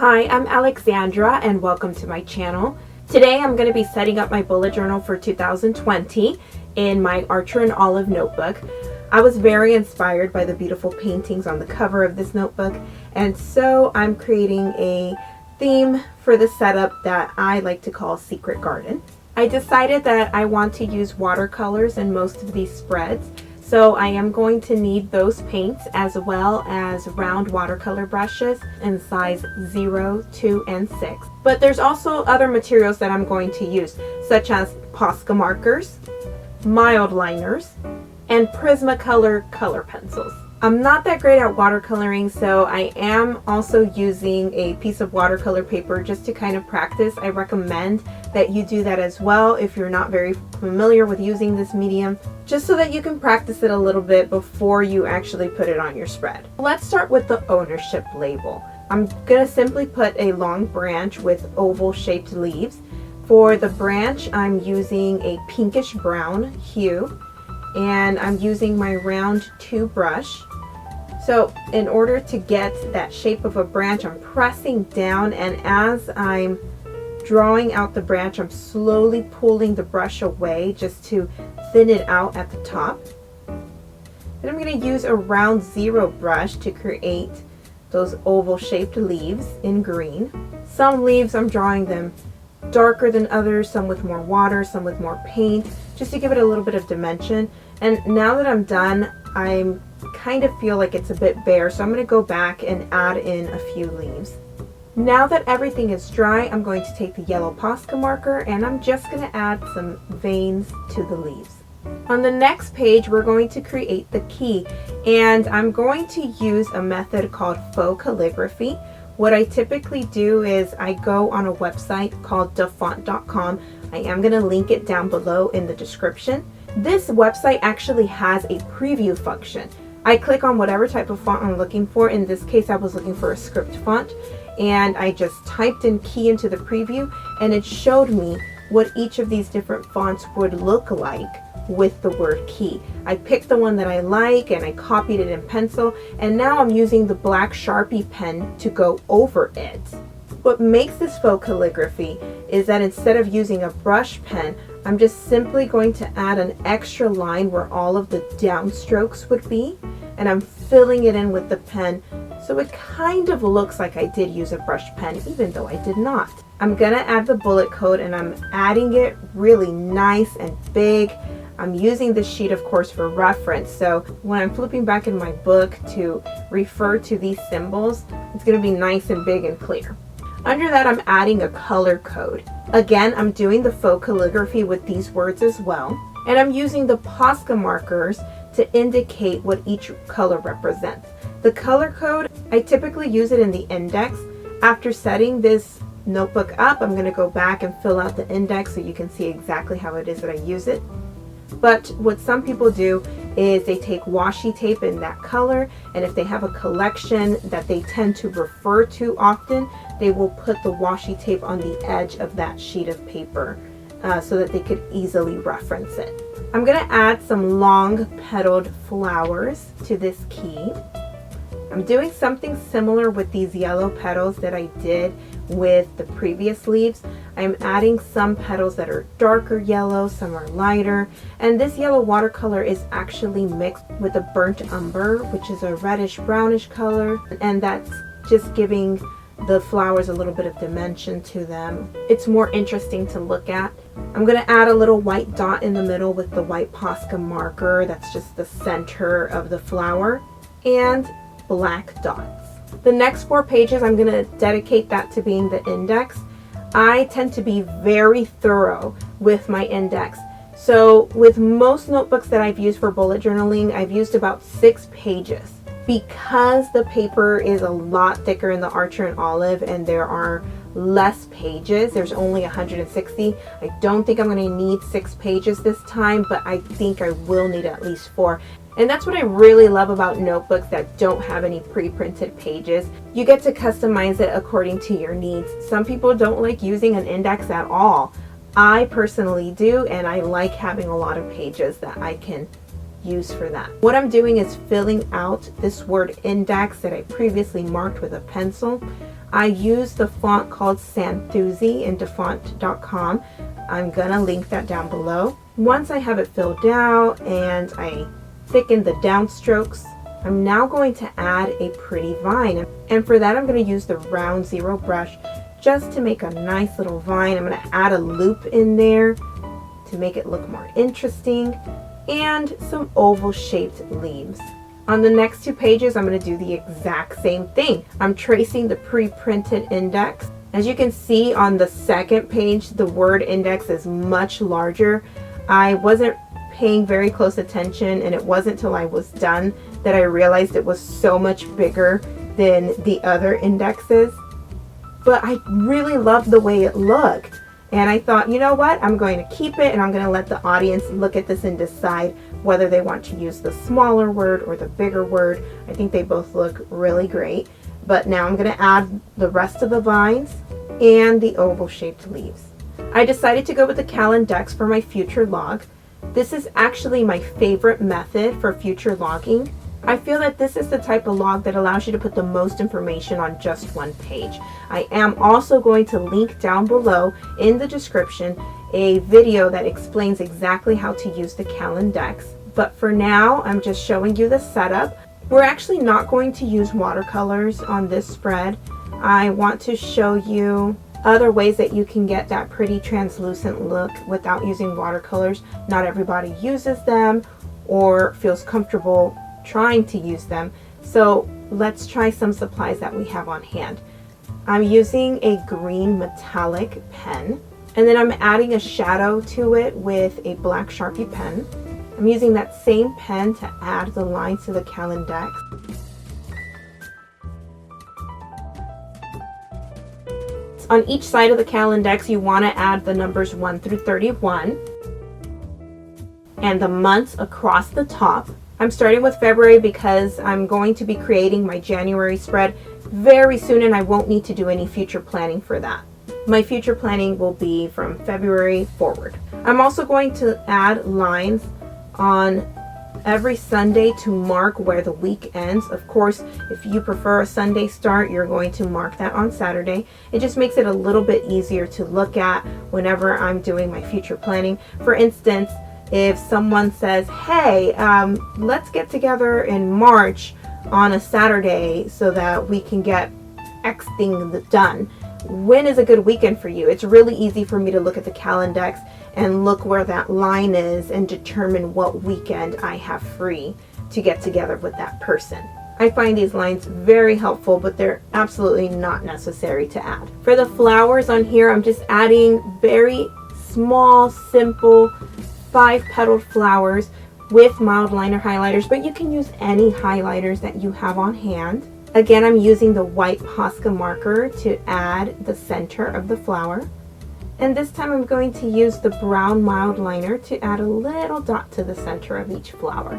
Hi, I'm Alexandra and welcome to my channel. Today I'm going to be setting up my bullet journal for 2020 in my Archer and Olive notebook. I was very inspired by the beautiful paintings on the cover of this notebook, and so I'm creating a theme for the setup that I like to call Secret Garden. I decided that I want to use watercolors in most of these spreads, so I am going to need those paints as well as round watercolor brushes in size 0, 2, and 6. But there's also other materials that I'm going to use, such as Posca markers, mild liners, and Prismacolor color pencils. I'm not that great at watercoloring, so I am also using a piece of watercolor paper just to kind of practice. I recommend that you do that as well if you're not very familiar with using this medium, just so that you can practice it a little bit before you actually put it on your spread. Let's start with the ownership label. I'm going to simply put a long branch with oval shaped leaves. For the branch, I'm using a pinkish brown hue, and I'm using my round 2 brush. So in order to get that shape of a branch, I'm pressing down, and as I'm drawing out the branch, I'm slowly pulling the brush away just to thin it out at the top. Then I'm going to use a round 0 brush to create those oval shaped leaves in green. Some leaves I'm drawing them darker than others, some with more water, some with more paint, just to give it a little bit of dimension. And now that I'm done, I kind of feel like it's a bit bare, so I'm going to go back and add in a few leaves. Now that everything is dry, I'm going to take the yellow Posca marker and I'm just going to add some veins to the leaves. On the next page, we're going to create the key, and I'm going to use a method called faux calligraphy. What I typically do is I go on a website called dafont.com. I am going to link it down below in the description. This website actually has a preview function. I click on whatever type of font I'm looking for. In this case, I was looking for a script font, and I just typed in key into the preview, and it showed me what each of these different fonts would look like with the word key. I picked the one that I like and I copied it in pencil, and now I'm using the black Sharpie pen to go over it. What makes this faux calligraphy is that instead of using a brush pen, I'm just simply going to add an extra line where all of the downstrokes would be, and I'm filling it in with the pen, so it kind of looks like I did use a brush pen, even though I did not. I'm gonna add the bullet code, and I'm adding it really nice and big. I'm using this sheet, of course, for reference, so when I'm flipping back in my book to refer to these symbols, it's gonna be nice and big and clear. Under that, I'm adding a color code. Again, I'm doing the faux calligraphy with these words as well, and I'm using the Posca markers to indicate what each color represents. The color code, I typically use it in the index. After setting this notebook up, I'm going to go back and fill out the index so you can see exactly how it is that I use it. But what some people do is they take washi tape in that color, and if they have a collection that they tend to refer to often, they will put the washi tape on the edge of that sheet of paper so that they could easily reference it. I'm going to add some long petaled flowers to this key. I'm doing something similar with these yellow petals that I did with the previous leaves. I'm adding some petals that are darker yellow, some are lighter, and this yellow watercolor is actually mixed with a burnt umber, which is a reddish brownish color, and that's just giving the flowers a little bit of dimension to them. It's more interesting to look at. I'm going to add a little white dot in the middle with the white Posca marker. That's just the center of the flower, and black dots. The next 4 pages, I'm going to dedicate that to being the index. I tend to be very thorough with my index. So with most notebooks that I've used for bullet journaling, I've used about 6 pages. Because the paper is a lot thicker in the Archer and Olive and there are less pages, there's only 160, I don't think I'm going to need 6 pages this time, but I think I will need at least 4. And that's what I really love about notebooks that don't have any pre-printed pages. You get to customize it according to your needs. Some people don't like using an index at all. I personally do, and I like having a lot of pages that I can use for that. What I'm doing is filling out this word index that I previously marked with a pencil. I use the font called Santhusi in dafont.com. I'm gonna link that down below. Once I have it filled out and I thicken the downstrokes, I'm now going to add a pretty vine. And for that, I'm going to use the round 0 brush just to make a nice little vine. I'm going to add a loop in there to make it look more interesting, and some oval shaped leaves. On the next 2 pages, I'm going to do the exact same thing. I'm tracing the pre-printed index. As you can see on the second page, the word index is much larger. I wasn't paying very close attention, and it wasn't till I was done that I realized it was so much bigger than the other indexes. But I really loved the way it looked, and I thought, you know what, I'm going to keep it, and I'm going to let the audience look at this and decide whether they want to use the smaller word or the bigger word. I think they both look really great. But now I'm going to add the rest of the vines and the oval shaped leaves. I decided to go with the Calendex for my future log. This is actually my favorite method for future logging. I feel that this is the type of log that allows you to put the most information on just one page. I am also going to link down below in the description a video that explains exactly how to use the Calendex. But for now, I'm just showing you the setup. We're actually not going to use watercolors on this spread. I want to show you other ways that you can get that pretty translucent look without using watercolors. Not everybody uses them or feels comfortable trying to use them. So let's try some supplies that we have on hand. I'm using a green metallic pen, and then I'm adding a shadow to it with a black Sharpie pen. I'm using that same pen to add the lines to the Calendex. On each side of the Calendex, you want to add the numbers 1 through 31 and the months across the top. I'm starting with February because I'm going to be creating my January spread very soon, and I won't need to do any future planning for that. My future planning will be from February forward. I'm also going to add lines on every Sunday to mark where the week ends. Of course, if you prefer a Sunday start, you're going to mark that on Saturday. It just makes it a little bit easier to look at whenever I'm doing my future planning. For instance, if someone says, hey, let's get together in March on a Saturday so that we can get X thing done, when is a good weekend for you? It's really easy for me to look at the Calendex and look where that line is and determine what weekend I have free to get together with that person. I find these lines very helpful, but they're absolutely not necessary to add. For the flowers on here, I'm just adding very small, simple 5-petaled flowers with mild liner highlighters, but you can use any highlighters that you have on hand. Again, I'm using the white Posca marker to add the center of the flower. And this time I'm going to use the brown mild liner to add a little dot to the center of each flower.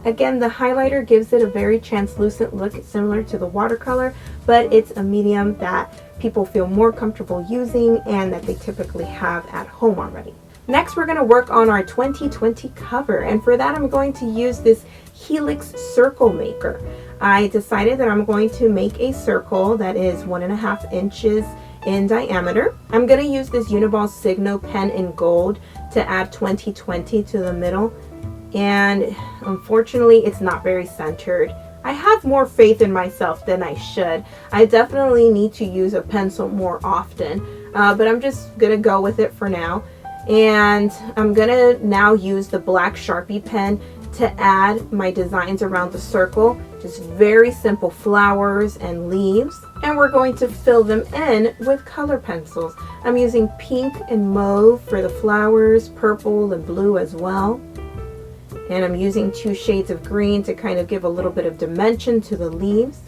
Again, the highlighter gives it a very translucent look, similar to the watercolor, but it's a medium that people feel more comfortable using and that they typically have at home already. Next, we're going to work on our 2020 cover, and for that I'm going to use this Helix circle maker. I decided that I'm going to make a circle that is 1.5 inches in diameter. I'm going to use this Uniball Signo pen in gold to add 2020 to the middle, and unfortunately it's not very centered. I have more faith in myself than I should. I definitely need to use a pencil more often, but I'm just going to go with it for now. And I'm going to now use the black Sharpie pen to add my designs around the circle. Just very simple flowers and leaves. And we're going to fill them in with color pencils. I'm using pink and mauve for the flowers, purple and blue as well. And I'm using 2 shades of green to kind of give a little bit of dimension to the leaves.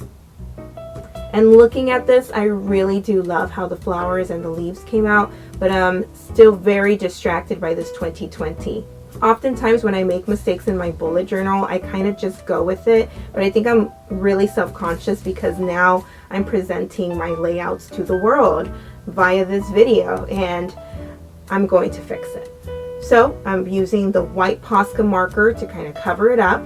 And looking at this, I really do love how the flowers and the leaves came out, but I'm still very distracted by this 2020. Oftentimes when I make mistakes in my bullet journal, I kind of just go with it, but I think I'm really self-conscious because now I'm presenting my layouts to the world via this video, and I'm going to fix it. So I'm using the white Posca marker to kind of cover it up.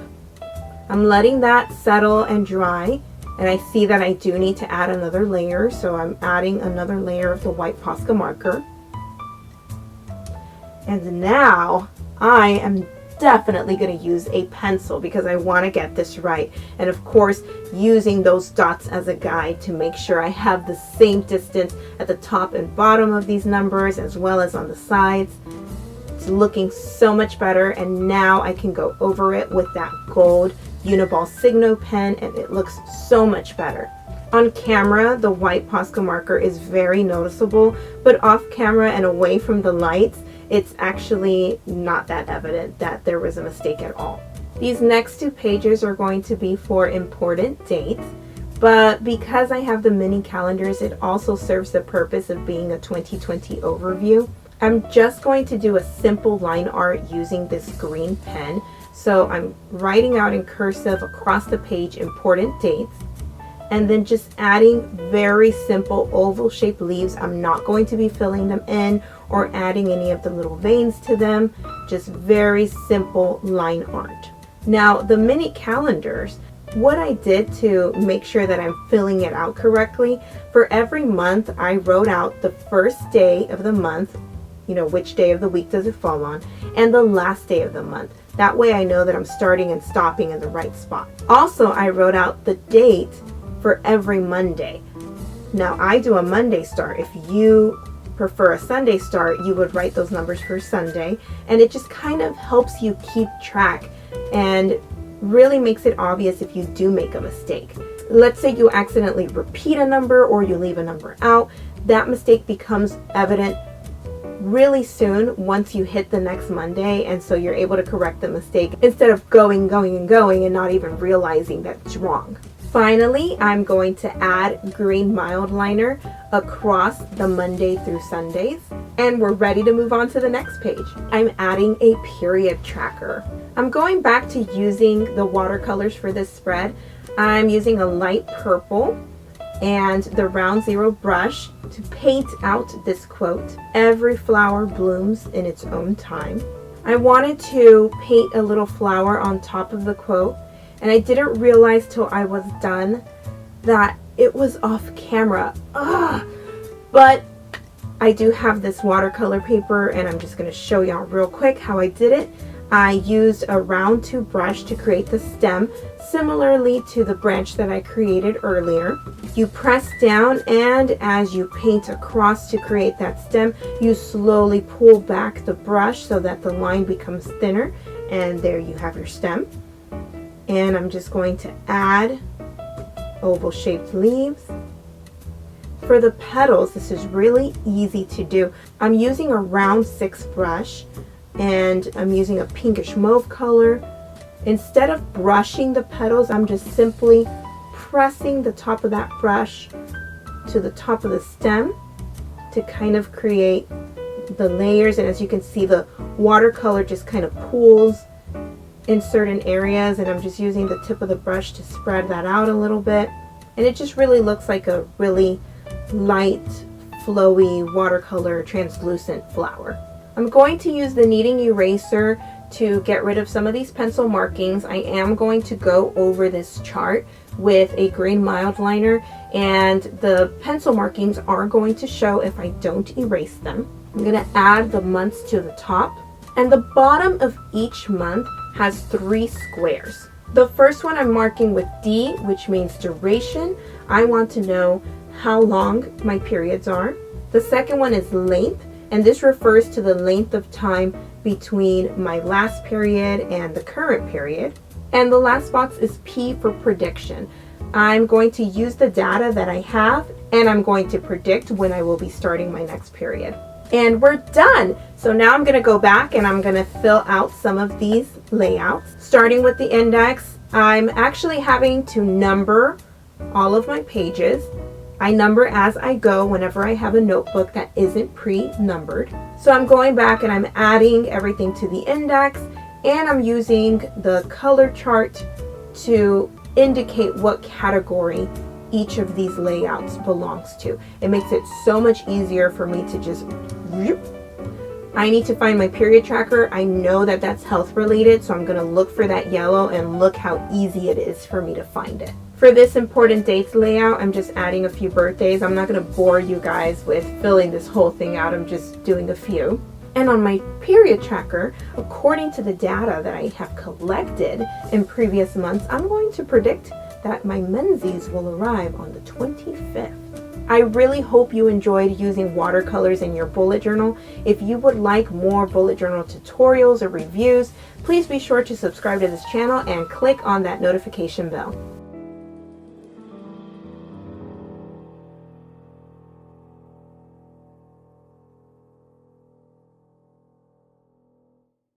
I'm letting that settle and dry, And I see that I do need to add another layer, so I'm adding another layer of the white Posca marker. And now I am definitely going to use a pencil because I want to get this right. And of course, using those dots as a guide to make sure I have the same distance at the top and bottom of these numbers as well as on the sides. It's looking so much better, and now I can go over it with that gold Uniball Signo pen and it looks so much better. On camera, the white Posca marker is very noticeable, but off camera and away from the lights, it's actually not that evident that there was a mistake at all. These next two pages are going to be for important dates, but because I have the mini calendars, it also serves the purpose of being a 2020 overview. I'm just going to do a simple line art using this green pen. So I'm writing out in cursive across the page important dates, and then just adding very simple oval shaped leaves. I'm not going to be filling them in or adding any of the little veins to them, just very simple line art. Now the mini calendars, what I did to make sure that I'm filling it out correctly, for every month I wrote out the first day of the month, you know, which day of the week does it fall on, and the last day of the month. That way I know that I'm starting and stopping in the right spot. Also, I wrote out the date for every Monday. Now I do a Monday start. If you prefer a Sunday start, you would write those numbers for Sunday, and it just kind of helps you keep track and really makes it obvious if you do make a mistake. Let's say you accidentally repeat a number or you leave a number out. That mistake becomes evident really soon once you hit the next Monday, and so you're able to correct the mistake instead of going and not even realizing that it's wrong. Finally, I'm going to add green mild liner across the Monday through Sundays, and we're ready to move on to the next page. I'm adding a period tracker. I'm going back to using the watercolors for this spread. I'm using a light purple and the round zero brush to paint out this quote, "Every flower blooms in its own time." I wanted to paint a little flower on top of the quote, and I didn't realize till I was done that it was off camera. But I do have this watercolor paper, and I'm just going to show y'all real quick how I did it. I used a round 2 brush to create the stem, similarly to the branch that I created earlier. You press down, and as you paint across to create that stem, you slowly pull back the brush so that the line becomes thinner, and there you have your stem. And I'm just going to add oval shaped leaves. For the petals, this is really easy to do. I'm using a round 6 brush, and I'm using a pinkish mauve color. Instead of brushing the petals, I'm just simply pressing the top of that brush to the top of the stem to kind of create the layers. And as you can see, the watercolor just kind of pools in certain areas, and I'm just using the tip of the brush to spread that out a little bit, and it just really looks like a really light, flowy watercolor translucent flower. I'm going to use the kneading eraser to get rid of some of these pencil markings. I am going to go over this chart with a green mild liner, and the pencil markings are going to show if I don't erase them. I'm going to add the months to the top, and the bottom of each month has 3 squares. The first one I'm marking with D, which means duration. I want to know how long my periods are. The second one is length, and this refers to the length of time between my last period and the current period. And the last box is P for prediction. I'm going to use the data that I have, and I'm going to predict when I will be starting my next period. And we're done. So now I'm going to go back and I'm going to fill out some of these layouts. Starting with the index, I'm actually having to number all of my pages. I number as I go whenever I have a notebook that isn't pre-numbered. So I'm going back and I'm adding everything to the index, and I'm using the color chart to indicate what category each of these layouts belongs to. It makes it so much easier for me to just... I need to find my period tracker. I know that that's health related, so I'm going to look for that yellow, and look how easy it is for me to find it. For this important dates layout, I'm just adding a few birthdays. I'm not going to bore you guys with filling this whole thing out. I'm just doing a few. And on my period tracker, according to the data that I have collected in previous months, I'm going to predict that my menses will arrive on the 25th. I really hope you enjoyed using watercolors in your bullet journal. If you would like more bullet journal tutorials or reviews, please be sure to subscribe to this channel and click on that notification bell.